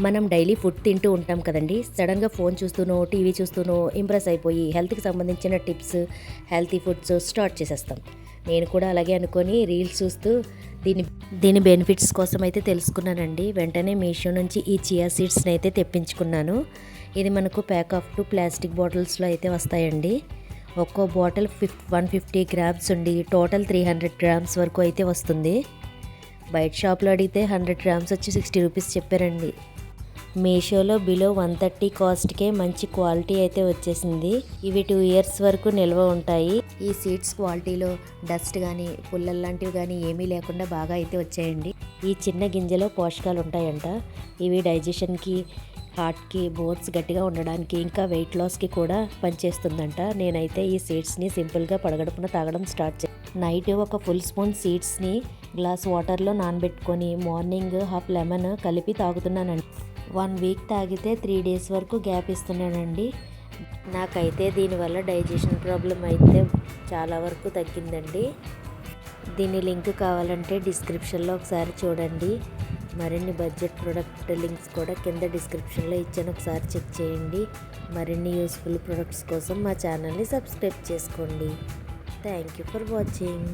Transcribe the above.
మనం daily food తింటూ ఉంటాం కదండి. సడన్గా ఫోన్ చూస్తూనో టీవీ చూస్తూనో ఇంప్రెస్ అయిపోయి హెల్త్కి సంబంధించిన టిప్స్, హెల్తీ ఫుడ్స్ స్టార్ట్ చేసేస్తాం. నేను కూడా అలాగే అనుకొని రీల్స్ చూస్తూ దీని దీని బెనిఫిట్స్ కోసం అయితే తెలుసుకున్నానండి. వెంటనే మీషో నుంచి ఈ చియా సీడ్స్ని అయితే తెప్పించుకున్నాను. ఇది మనకు ప్యాక్ ఆఫ్ 2 ప్లాస్టిక్ బాటిల్స్లో అయితే వస్తాయండి. ఒక్కో బాటిల్ 150 గ్రామ్స్ ఉండి టోటల్ 300 గ్రామ్స్ వరకు అయితే వస్తుంది. బయట షాప్లో అడిగితే 100 గ్రామ్స్ వచ్చి 60 రూపీస్ చెప్పారండి. మీషోలో బిలో 130 కాస్ట్కే మంచి క్వాలిటీ అయితే వచ్చేసింది. ఇవి 2 ఇయర్స్ వరకు నిల్వ ఉంటాయి. ఈ సీడ్స్ క్వాలిటీలో డస్ట్ కానీ పుల్లలు లాంటివి కానీ ఏమీ లేకుండా బాగా అయితే వచ్చాయండి. ఈ చిన్న గింజలో పోషకాలు ఉంటాయంట. ఇవి డైజెషన్కి, హార్ట్కి, బోన్స్ గట్టిగా ఉండడానికి, ఇంకా వెయిట్ లాస్కి కూడా పనిచేస్తుందంట. నేనైతే ఈ సీడ్స్ని సింపుల్గా పడగడుపున తాగడం స్టార్ట్ చేశాను. నైట్ ఒక ఫుల్ స్పూన్ సీడ్స్ని గ్లాస్ వాటర్లో నానబెట్టుకొని మార్నింగ్ హాఫ్ లెమన్ కలిపి తాగుతున్నానండి. 1 వీక్ తాగితే 3 డేస్ వరకు గ్యాప్ ఇస్తున్నానండి. నాకైతే దీనివల్ల డైజెషన్ ప్రాబ్లం అయితే చాలా వరకు తగ్గిందండి. దీని లింక్ కావాలంటే డిస్క్రిప్షన్లో ఒకసారి చూడండి. మరిన్ని బడ్జెట్ ప్రొడక్ట్ లింక్స్ కూడా కింద డిస్క్రిప్షన్లో ఇచ్చాను, ఒకసారి చెక్ చేయండి. మరిన్ని యూస్ఫుల్ ప్రొడక్ట్స్ కోసం మా ఛానల్ని సబ్స్క్రైబ్ చేసుకోండి. Thank you for watching.